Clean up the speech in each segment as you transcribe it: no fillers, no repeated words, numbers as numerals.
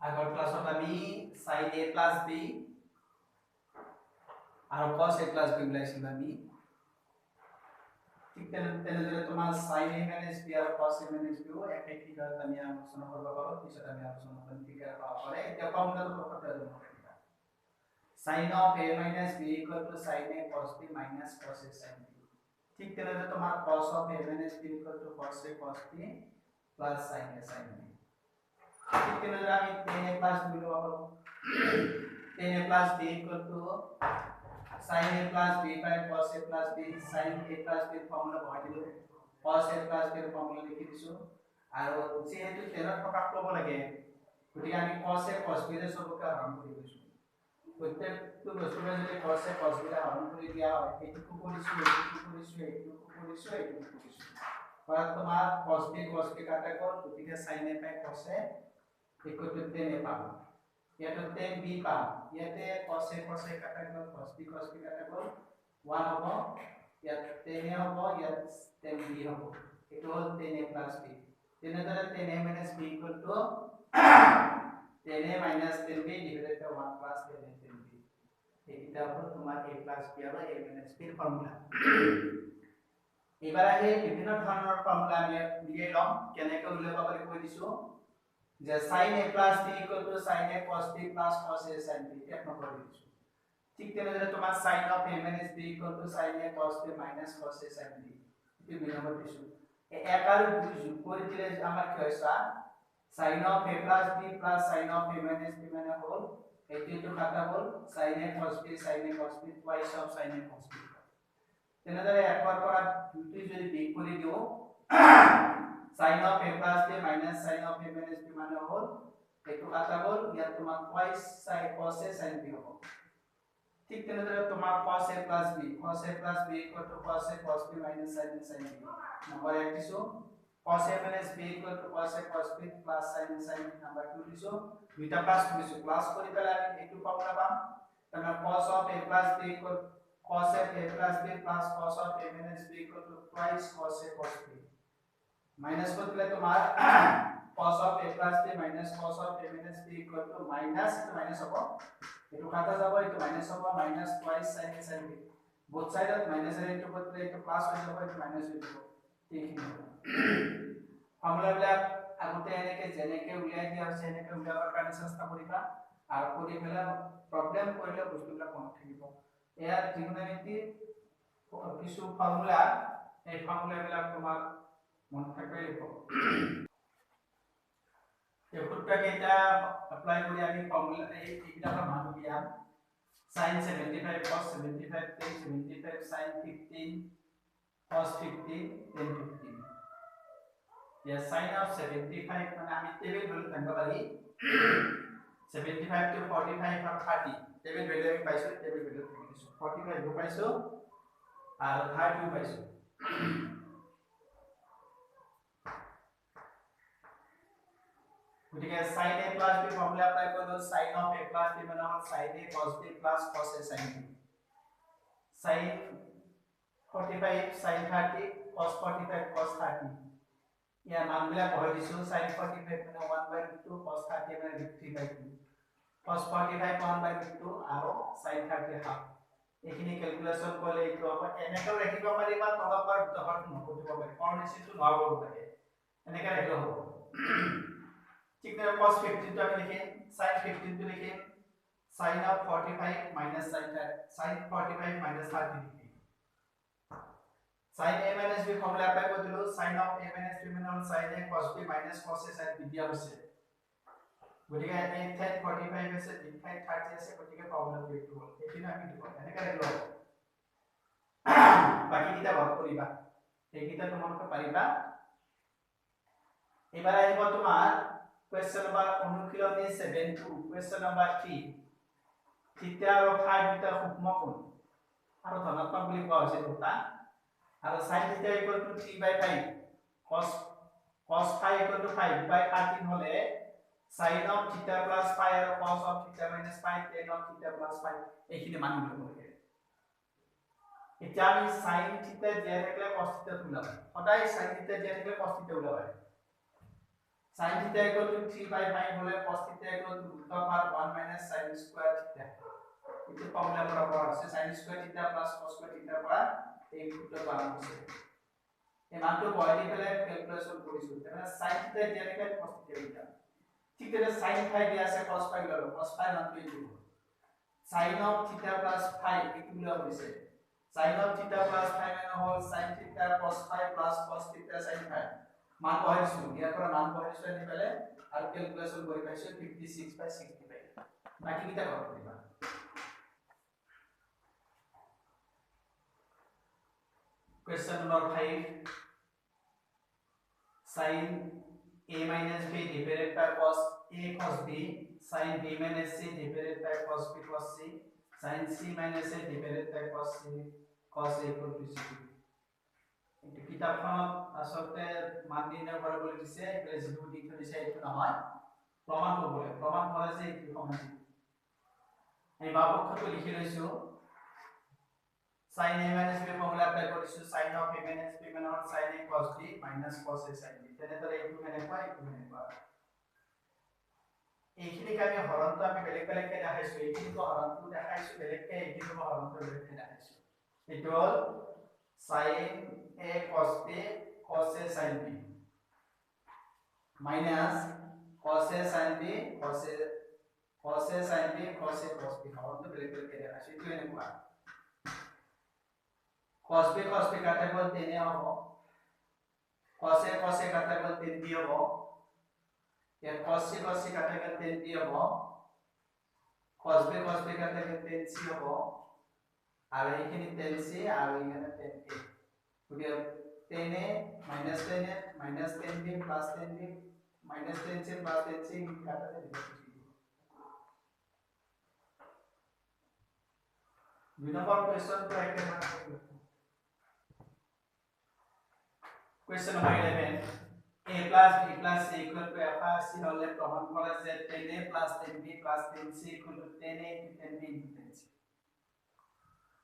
আগৰ ক্লাছত আমি sin a plus b আৰু cos a plus b ওলাইছিল আমি ঠিক তেনেদৰে তোমাৰ sin a minus b আৰু cos a minus b ও একে ফিগাৰত আমি আলোচনা কৰিব পাৰো পিছত আমি আলোচনা কৰিম ফিগাৰ পাব পাৰে এতিয়া ফৰ্মুলাটো প্ৰথমতে জানিব পাৰিবা sin of a minus b equal to sin a cos b minus cos a sin b ঠিক তেনেদৰে তোমাৰ cos of a minus b equal to cos a cos b plus sin a sin b ঠিক তেনেদৰে আমি tan a plus b লব পাৰো tan a plus b equal to sin a plus b by cos a plus b sin a plus b formula বহাই দিলো cos a plus b formula লিখি দিছো আৰু যেহেতু তেলত প্ৰকাশ কৰিব লাগে গতিকে আমি cos a cos b ৰে সবকে হৰণ কৰি দিছো প্ৰত্যেকটো বস্তুৰে যদি cos a cos b ৰে হৰণ কৰি দিয়া হয় এইটো কৰিছো কাৰণ তোমাৰ cos b কাটা গ'ল গতিকে sin a by cos a equal to tan a পাম ইয়াতে tan b পাম ইয়াতে cos a কাটা গ'ল cos b কাটা গ'ল 1 হ'ব ইয়াত tan a হ'ব ইয়াত tan b হ'ব এটো হ'ল tan a plus b তেনেদৰে tan a minus b equal to tan a minus tan b divided by 1 plus tan a tan b এইটা হ'ল তোমাৰ a plus b আৰু a minus b ৰ ফৰ্মুলা এবাৰ আহে বিভিন্ন ধৰণৰ ফৰ্মুলা আমি লিখি লম কেনেকৈ উলিয়াব পাৰি কৈ দিছো যে sin a plus b equal to sin a cos b plus cos a sin b এক নম্বৰ দিছো ঠিক তেনেদৰে তোমাৰ sin of a minus b equal to sin a cos b minus cos a sin b এটো দুই number দিছো এক আৰু দুই যোগ কৰি দিলে আমাৰ কি হয় sin of a plus b plus sin of a minus b মানে হল এইটো কাটা গল sin a cos b twice of sin a cos b তেনেদৰে একবাৰ পৰা দুটি যদি বিয়োগ কৰি দিও sin of a plus b minus sin of a minus b মানে হল এইটো কাটা গল ইয়াত তোমাৰ twice sin cos a sin b হ'ব ঠিক তেনেদৰে তোমাৰ cos a plus b equal to cos a cos b minus sin a sin b number 1 দিছো cos a minus b equal to cos a cos b plus sin a sin b number 2 দিছো দুইটা plus দিছো plus কৰি পেলাই আমি এইটো formula পাম তাৰমানে cos of a plus b equal cos a plus b plus cos of a minus b equal to twice cos a cos b minus করে দিলে তোমার cos of a plus b minus cos of a minus b equal to minus to minus হবে এটো কাটা যাব এটো minus হবে minus twice sin a sin b both side of minus এর ইনটু করলে এটো প্লাস হয়ে যাবে এটো মাইনাস হয়ে যাবে ঠিক ফর্মুলাবিলাক আগতে এনেকে জেনেকে উলিয়াই দিয়া আছে এনেকে উলিয়াবৰ কাৰণে চেষ্টা কৰিবা আৰু কৰি পেলাই প্ৰবলেম কৰিলে বস্তুবিলাক মনত থাকিব এয়া ত্ৰিকোণমিতি কিছু ফৰ্মুলা এই ফৰ্মুলাবিলাক তোমাৰ মনত থাকিব এই সূত্ৰকেইটা এপ্লাই কৰি আমি ফর্মুলা এইকেইটা মান উলিয়াম sin 75 cos 75 tan 75 sin 15 cos 15 tan 15 या sin of 75 মানে আমি টেবিল ভ্যালু জানব পারি 75 to 45 আর 30 টেবিল ভ্যালু আমি পাইছো টেবিল ভ্যালু লিখিছো 45 গো পাইছো আর 30 পাইছো গটিকে sin a plus b formula apply করলে sin of a plus b মানে হল sin a cos b plus cos a sin b sin 45 sin 30 cos 45 cos 30 या मानबिला बहाय दिसु sin 45 মানে 1/2 cos 30 মানে 3/2 cos 45 1/2 আৰু sin 30 হাফ এখিনি ক্যালকুলেশন কৰিলে এইটো হ'ব এনেকৈ ৰাখিব পাৰিবা তলপাৰ দহৰ নকৰিব পাৰি কৰ্ডিনেশনটো নহব লাগে এনেকৈ ৰাখিলে হ'ব ঠিক আছে cos 15 টো আমি লিখিম sin 15 টো লিখিম sin of 45 minus sin 45 minus 30 লিখিম sin a minus b formula apply করে দিলো sin of a minus b মানে হল sin a cos b minus cos a sin b দিয়া হৈছে গটিকে a sin 45 আছে b sin 30 আছে গটিকে ফর্মুলা এইটো হল এখিনি আমি দিব এনেকৈ লিখলো বাকি কিটা ভাগ কৰিবা এইকিটা তোমালোকে পাৰিবা এবাৰ আহিব তোমাৰ কোৱেশ্চন নম্বৰ অনুশীলনী 72 কোৱেশ্চন নম্বৰ 3 থিটা আৰু ফাই দুটা সূক্ষ্ম কোণ আৰু ধনাত্মক বুলি কোৱা হৈছে দুটা আৰু sin θ equal to 3/5 cos phi equal to 5 by 13 হলে sin of θ plus phi আৰু cos of θ minus phi tan of θ plus phi এইখিনি মান উলিয়াব লাগে এতিয়া আমি sin θ দিয়া থাকিলে cos θ উলাব সদায় sin θ দিয়া থাকিলে cos θ উলাব sin theta equal to 3/5 হলে cos theta equal to root of r 1 minus sin square theta এটা ফর্মুলা পৰা পোৱা আছে sin square theta plus cos square theta পৰা এই সূত্ৰ পালন হৈছে এই মানটো বহাই পেলে ক্যালকুলেশন কৰিছো তেনে sin theta দিয়া থাকে cos theta দিয়া ঠিক তেনে sin phi দিয়া আছে cos phi ললো cos phi মানটো এইটো sin of theta plus phi এইটো লোৱা হৈছে sin of theta plus phi মানে হল sin theta cos phi plus cos theta sin phi মান বহাইছো ইয়াৰ পৰা মান বহাইছো আনি পেলে আৰু ক্যালকুলেশন কৰি পাইছো 56/65 বাকি কিটা কৰব দিবা question number 5 sin a minus b divided by cos a cos b sin b minus c divided by cos b cos c sin c minus a divided by cos c cos a equal to 0 এই কিতাপখনত আসলে মান নির্ণয় কৰা বুলি দিছে একেলে zero দি থৈছে এইটো নহয় প্ৰমাণ কৰিবলৈ প্ৰমাণ কৰে যে এইটো সমান আমি বামপক্ষটো লিখি লৈছো sin a minus b formula apply কৰিছো sin of a minus b মানে হল sin a cos b minus cos a sin b তেনেদৰে এইটো এনেকুৱা এইখিনি আমি হৰণটো আমি বেলেগ বেলেগকে দেখাইছো এইখিনিটো হৰণটো দেখাইছো বেলেগকে এইখিনিটো হৰণটো বেলেগকে দেখাইছো এইটো হল sin a cos b cos a sin b minus cos a sin b cos a sin b cos a cos b হৰণটো বেলেগ বেলেগকে দেখাইছো এইটো এনেকুৱা cos b কাটা গল 3 হবো cos a কাটা গল 3 b হবো এর cos c কাটা গল 3 b হবো cos b কাটা গল 3 c হবো আর এইখানে 10 c আর এইখানে 10 a okay 10 a minus 10 a minus 10 b plus 10 b minus 10 c plus 10 c কাটা গেল 2 নম্বর কোশ্চেন তো একটা মান Question number 11 a plus b plus c equal to f r c হলে প্রমাণ করা যে 10a plus 10b plus 10c equal to 10a into 10b into 10c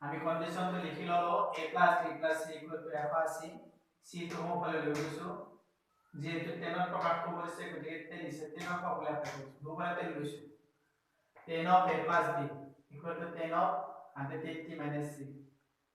আমি কন্ডিশন তো লিখি ললো a plus b plus c equal to f r c c তো home ফলে লৈ গৈছো যেহেতু 10 ৰ প্ৰকাশ কৰিছে গতিকে 10 নিচে 10 ৰ ফৰ্মুলা এপ্লাই কৰিছো দুবাৰতে লৈছো 10 of a plus b equal to 10 of 180 minus c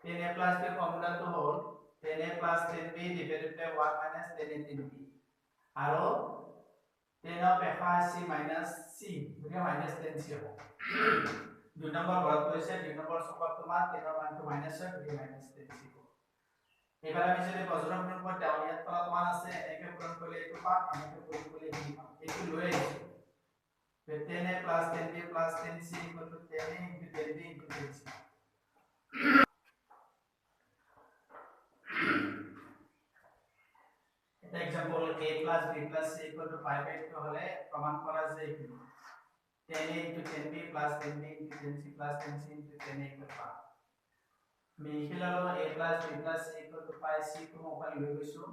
10a plus b formula তো হল 10a plus 10b divided by 1 minus 10a 10b আৰু 10 of f(c) minus c গতিকে minus 10c হ'ব 2 নম্বৰ ঘৰত কৈছে 2 নম্বৰ চকত তোমাৰ 10 ৰ মানটো মাইনাস হয় গতিকে minus 10c হ'ব এবাৰ আমি যদি বজ্ৰম পূৰণ কৰোঁ তেতিয়া ইয়াত তলত মান আছে এনেকৈ পূৰণ কৰিলে এইটো পাম এনেকৈ পূৰণ কৰিলে এইটো পাম এইটো লৈ আহিছো 10a plus 10b plus 10c equal to 10a into 10b into 10c example a plus b plus c equal to 5/2 হলে প্রমাণ করা যায় কি 10a into 10b plus 10b into 10c plus 10c into 10a equal to 5 মিহিলালো a plus b plus c equal to 5 c তো ওখানে লৈ গৈছো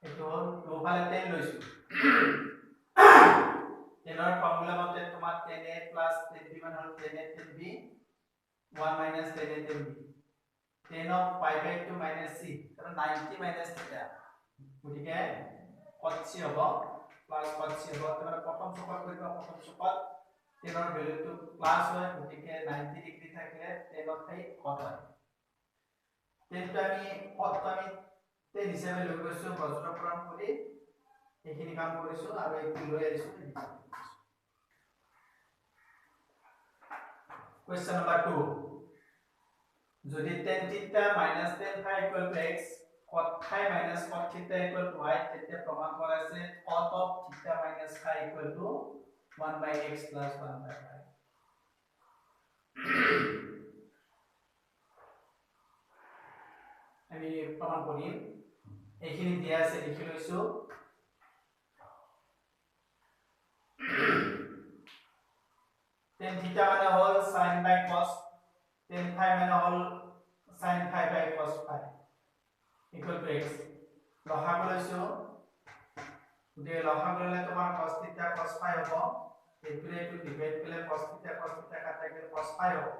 এটো হল ওখানে 10 লৈছো 10 ৰ ফর্মুলা মতে তোমার 10a plus 10b মানে হল 10a 10b 1 minus 10a 10b 10 of 5/2 minus c তাহলে 90 minus theta গতিকে cos c হ'ব প্লাস cos c হ'ব তোমাৰ প্ৰথম চকত কৰিবা প্ৰথম চকত 10 ৰ ভ্যালুটো প্লাস হয় গতিকে 90 ডিগ্ৰী থাকিলে 10 ৰ ঠাই cos হয় 10 টো আমি cos টো আমি 10 হিচাপে লৈ গৈছো বজ্ৰকৰণ কৰি এইখিনি কাম কৰিছো আৰু এইটো লৈ আহিছো question number 2 যদি tan theta minus tan phi equal to x cot phi minus cot theta equal to y তেতিয়া প্রমাণ করা আছে cot of theta minus phi equal to 1 by x plus 1 by phi আমি প্রমাণ করি এইখিনি দিয়া আছে লিখি লৈছো tan theta মানে হল sin by cos tan phi মানে হল sin phi by cos phi equal to x লসাগু লৈছো যে লসাগু ললে তোমাৰ cos theta cos phi হ'ব এইটোৰে এইটো ডিভাইড কৰিলে cos theta কাটা গলে cos phi হ'ব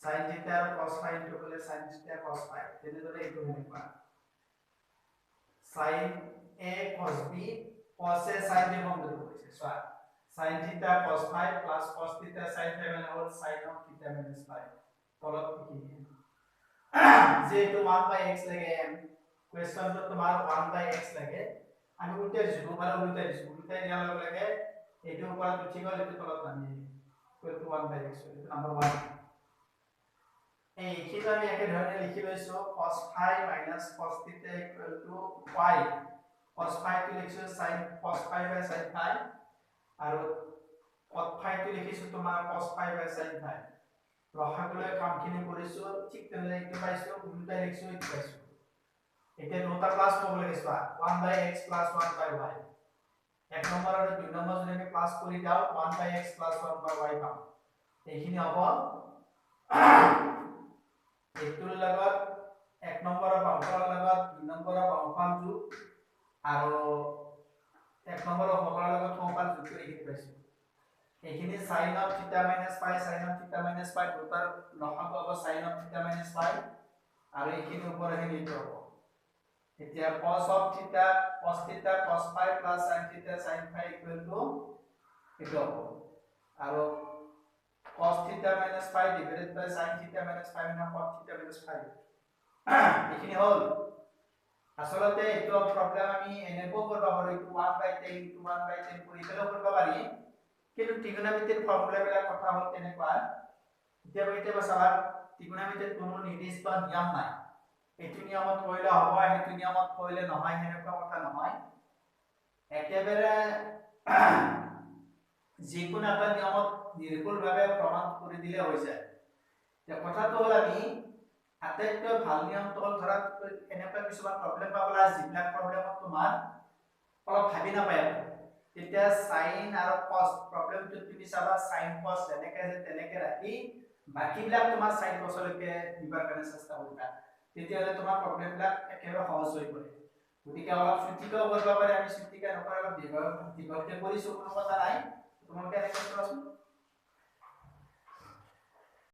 sin theta আৰু cos phi ইনটু কৰিলে sin theta cos phi তেনেদৰে এইটো এনেকুৱা sin a cos b cos a sin b form ধরে বলেছে সো sin থিটা cos phi plus cos থিটা sin phi মানে হল sin of theta minus phi তলত লিখি যেহেতু 1 by x লাগে কোয়েশ্চন তো তোমার 1 by x লাগে আমি উল্টে দিছি মানে উল্টে দিছি উল্টে দেওয়ার লগে লাগে এটো উপর তো ঠিক হলে তো তলত নামি ইকুয়াল টু 1 by x হলো নাম্বার 1 এই কিটা আমি একে ধরে লিখি লইছো cos phi minus cos theta equal to y cos phi টো লিখছো sin cos phi by sin phi আৰু cos phi টো লিখিছো তোমাৰ cos phi by sin phi লহাগুলো কামখিনি কৰিছো ঠিক তেনে একটো পাইছো উল্টাই লিখছো এইটো পাইছো এতিয়া দুটা প্লাস পাব লাগে চোৱা 1 by x plus 1 by y এক নম্বৰ আৰু দুই নম্বৰ যদি আমি প্লাস কৰি যাও 1 by x plus 1 by y পাম এইখিনি হ'ব এইটোৰ লগত এক নম্বৰৰ বাহুৰ লগত দুই নম্বৰৰ বাহুফল যোগ আৰু এক নম্বৰৰ বাহুৰ লগত সমফল যোগ কৰি এইখিনি পাইছো এইখিনি sin of theta minus phi sin of theta minus phi দুটাৰ লসাগু হ'ব sin of theta minus phi আৰু এইখিনি ওপৰ আহিলে এইটো হ'ব এতিয়া cos of theta cos phi plus sin theta sin phi equal to এইটো হ'ব আৰু cos theta minus phi divided by sin theta minus phi মানে cos theta minus phi এইখিনি হল আসলতে এইটো প্রবলেম আমি এনেকো কৰিব পাৰো এইটো 1 by 10 into 1 by 10 কৰি পেলাও কৰিব পাৰি কিন্তু ত্ৰিকোণমিতিৰ ফৰ্মুলাবিলাক কথা হ'ল তেনেকুৱা এতিয়া চাবা ত্ৰিকোণমিতিৰ কোনো নিৰ্দিষ্ট নিয়ম নাই এইটো নিয়মত কৰিলে হ'ব সেইটো নিয়মত কৰিলে নহয় হেনেকুৱা কথা নহয় একেবাৰে যিকোনো এটা নিয়মত নিৰ্ভুলভাৱে প্ৰমাণ কৰি দিলে হৈ যায় এতিয়া কথাটো হ'ল আমি আটাইতকৈ ভাল নিয়মটো হ'ল ধৰা এনেকুৱা কিছুমান প্ৰবলেম পাবলা যিবিলাক প্ৰবলেমত তোমাৰ অলপ ভাবি নাপায় তেতিয়া sin আৰু cos প্ৰবলেমটো তুমি চাবা sin cos তেনেকে ৰাখি বাকিবিলাক তোমাৰ sin cos লৈকে দিবাৰ কাৰণে চেষ্টা কৰিবা তেতিয়ালে তোমাৰ প্ৰবলেমবিলাক একেবাৰে সহজ হৈ পৰে গতিকে অলপ ছুটিকাও কৰিব পাৰে আমি ছুটিকা নকৰা অলপ দীঘলকে কৰিছো কোনো কথা নাই তোমালোকে এনেকৈ কৰাচোন